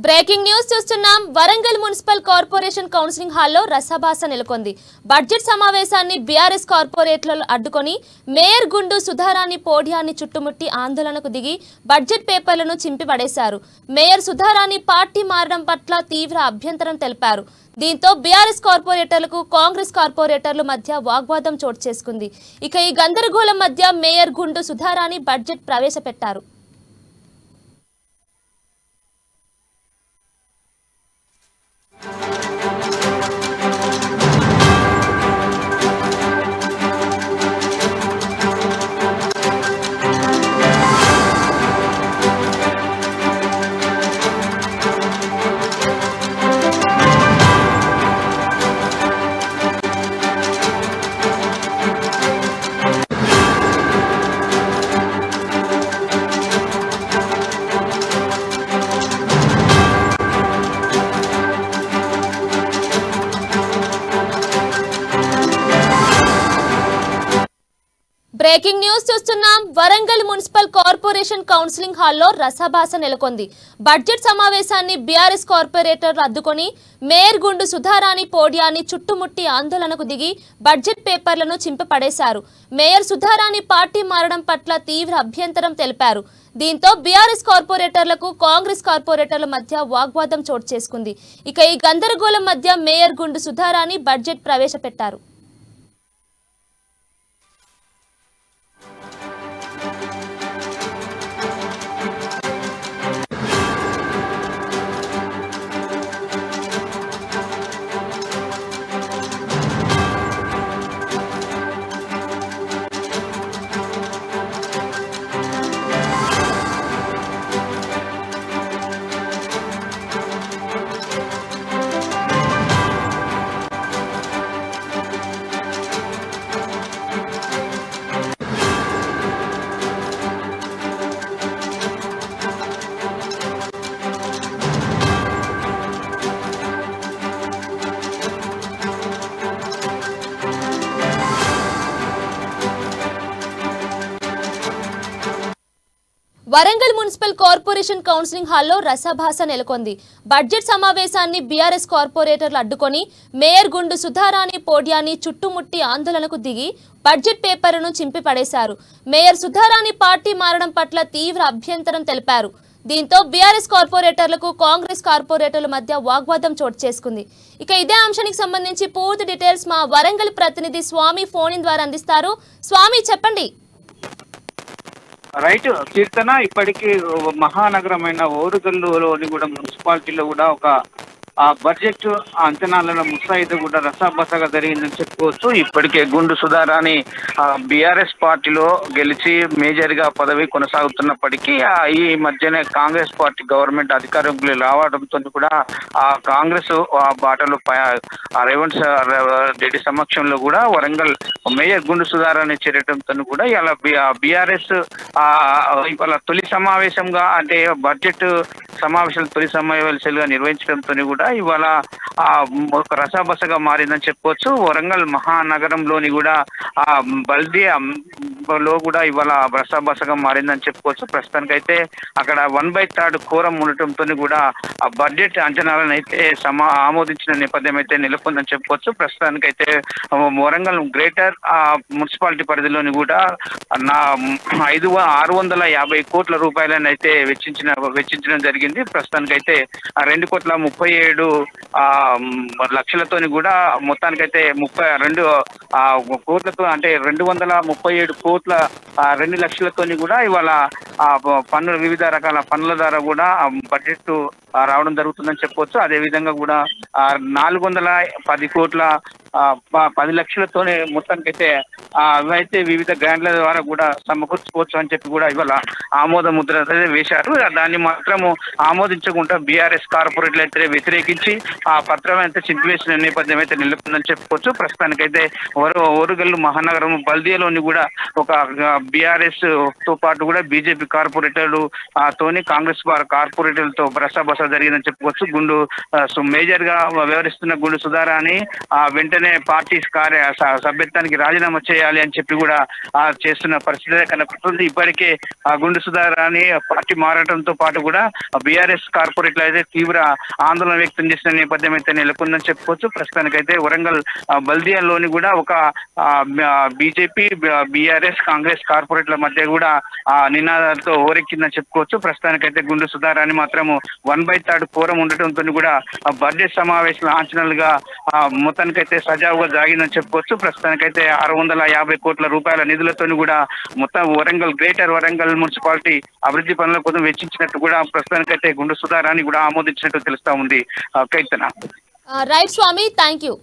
Breaking news చూస్తున్నాం. Warangal municipal corporation counselling హాల్లో రసభాస నెలకొంది. బడ్జెట్ సమావేశాన్ని బీఆర్ఎస్ కార్పొరేటర్లు అడ్డుకొని మేయర్ గుండు సుధారాణి పోడియాన్ని చుట్టుముట్టి ఆందోళనకు దిగి బడ్జెట్ పేపర్లను చింపిపడేశారు. మేయర్ సుధారాణి పార్టీ మారడం పట్ల తీవ్ర అభ్యంతరం తెలిపారు. దీంతో బీఆర్ఎస్ కార్పొరేటర్లకు కాంగ్రెస్ కార్పొరేటర్ల మధ్య వాగ్వాదం చోటు చేసుకుంది. ఇక ఈ గందరగోళం మధ్య మేయర్ గుండు సుధారాణి బడ్జెట్ ప్రవేశపెట్టారు. బ్రేకింగ్ న్యూస్ చూస్తున్నాం. వరంగల్ మున్సిపల్ కార్పొరేషన్ కౌన్సిలింగ్ హాల్లో రసభాస నెలకొంది. బడ్జెట్ సమావేశాన్ని బీఆర్ఎస్ కార్పొరేటర్లు అడ్డుకొని మేయర్ గుండు సుధారాణి పోడియాన్ని చుట్టుముట్టి ఆందోళనకు దిగి బడ్జెట్ పేపర్లను చింపపడేశారు. మేయర్ సుధారాణి పార్టీ మారడం పట్ల తీవ్ర అభ్యంతరం తెలిపారు. దీంతో బీఆర్ఎస్ కార్పొరేటర్లకు కాంగ్రెస్ కార్పొరేటర్ల మధ్య వాగ్వాదం చోటు చేసుకుంది. ఇక ఈ గందరగోళం మధ్య మేయర్ గుండు సుధారాణి బడ్జెట్ ప్రవేశపెట్టారు. వరంగల్ మున్సిపల్ కార్పొరేషన్ కౌన్సిలింగ్ హాల్లో రసభాస నెలకొంది. బడ్జెట్ సమావేశాన్ని బీఆర్ఎస్ కార్పొరేటర్లు అడ్డుకొని మేయర్ గుండు సుధారాణి పోడియాన్ని చుట్టుముట్టి ఆందోళనకు దిగి బడ్జెట్ పేపర్లను చింపిపడేశారు. మేయర్ సుధారాణి పార్టీ మారడం పట్ల తీవ్ర అభ్యంతరం తెలిపారు. దీంతో బీఆర్ఎస్ కార్పొరేటర్లకు కాంగ్రెస్ కార్పొరేటర్ల మధ్య వాగ్వాదం చోటు చేసుకుంది. ఇక ఇదే అంశానికి సంబంధించి పూర్తి డీటెయిల్స్ మా వరంగల్ ప్రతినిధి స్వామి ఫోన్ ఇన్ ద్వారా అందిస్తారు. స్వామి, చెప్పండి. రైట్ కీర్తన, ఇప్పటికీ మహానగరమైన ఓరుగల్లులోని కూడా మున్సిపాలిటీలో కూడా ఒక బడ్జెట్ అంచనాలను ముసాయిదా కూడా రసాబసగా జరిగిందని చెప్పుకోవచ్చు. ఇప్పటికే గుండు సుధారాణి బీఆర్ఎస్ పార్టీలో గెలిచి మేజర్ గా పదవి కొనసాగుతున్నప్పటికీ ఈ మధ్యనే కాంగ్రెస్ పార్టీ గవర్నమెంట్ అధికారంలో రావడంతో కూడా ఆ కాంగ్రెస్ బాటలో రేవంత్ రెడ్డి సమక్షంలో కూడా వరంగల్ మేయర్ గుండు సుధారాణి చేరడంతో కూడా ఇలా బీఆర్ఎస్ ఇవాళ తొలి సమావేశంగా అంటే బడ్జెట్ సమావేశాలు తొలి సమావేశాలుగా నిర్వహించడంతో కూడా ఇవాళ ఒక రసాబసగా మారిందని చెప్పుకోవచ్చు. వరంగల్ మహానగరంలోని కూడా బల్దియాలో కూడా ఇవాళ రసాబసగా మారిందని చెప్పుకోవచ్చు. ప్రస్తుతానికైతే అక్కడ 1/3 కోరం ఉండటంతో కూడా ఆ బడ్జెట్ అంచనాలను అయితే ఆమోదించిన నేపథ్యం అయితే నెలకొందని చెప్పుకోవచ్చు. ప్రస్తుతానికైతే వరంగల్ గ్రేటర్ మున్సిపాలిటీ పరిధిలోని కూడా 650 కోట్ల రూపాయలను అయితే వెచ్చించడం జరిగింది. ప్రస్తుతానికైతే 2,37 లక్షలతోని కూడా మొత్తానికైతే 32 కోట్లతో అంటే 237 కోట్ల 2 లక్షలతోని కూడా ఇవాళ పన్నుల వివిధ రకాల పన్నుల ద్వారా కూడా బడ్జెట్ రావడం జరుగుతుందని చెప్పవచ్చు. అదేవిధంగా కూడా 410 కోట్ల 10 లక్షలతోనే మొత్తానికైతే అవైతే వివిధ గ్రాంట్ల ద్వారా కూడా సమకూర్చుకోవచ్చు అని చెప్పి కూడా ఇవాళ ఆమోద ముద్ర వేశారు. దాన్ని మాత్రము ఆమోదించకుండా బీఆర్ఎస్ కార్పొరేట్లు అయితే వ్యతిరేకించి ఆ పత్రం అయితే చింపివేసిన నేపథ్యం అయితే నెలకొందని చెప్పుకోవచ్చు. ప్రస్తుతానికైతే ఓరుగల్లు మహానగరం బల్దియాలోని కూడా ఒక బీఆర్ఎస్ తో పాటు కూడా బీజేపీ కార్పొరేటర్లు తోని కాంగ్రెస్ కార్పొరేటర్లతో రసాబస జరిగిందని చెప్పుకోవచ్చు. గుండు మేజర్ గా వ్యవహరిస్తున్న గుండు సుధారాణి వెంటనే వెంటనే పార్టీ సభ్యత్వానికి రాజీనామా చేయాలి అని చెప్పి కూడా చేస్తున్న పరిస్థితి కనపడుతుంది. ఇప్పటికే గుండు సుధారాణి పార్టీ మారడంతో పాటు కూడా బీఆర్ఎస్ కార్పొరేట్లు అయితే తీవ్ర ఆందోళన వ్యక్తం చేసిన నేపథ్యం అయితే నెలకొందని చెప్పుకోవచ్చు. ప్రస్తుతానికైతే వరంగల్ బల్దియాలోని కూడా ఒక బీజేపీ బీఆర్ఎస్ కాంగ్రెస్ కార్పొరేట్ల మధ్య కూడా నినాదాలతో ఓరెక్కిందని చెప్పుకోవచ్చు. ప్రస్తుతానికైతే గుండు సుధారాణి మాత్రము 1/3 కోరం ఉండటంతో కూడా బడ్జెట్ సమావేశం లాంఛనాలుగా మొత్తానికైతే సజావుగా జాగిందని చెప్పుకోవచ్చు. ప్రస్తుతానికైతే 650 కోట్ల రూపాయల నిధులతో కూడా మొత్తం గ్రేటర్ వరంగల్ మున్సిపాలిటీ అభివృద్ధి పనుల కోసం వెచ్చించినట్టు కూడా ప్రస్తుతానికైతే గుండు సుధారాణి కూడా ఆమోదించినట్టు తెలుస్తా ఉంది. కైతన రైట్ స్వామి, థ్యాంక్ యూ.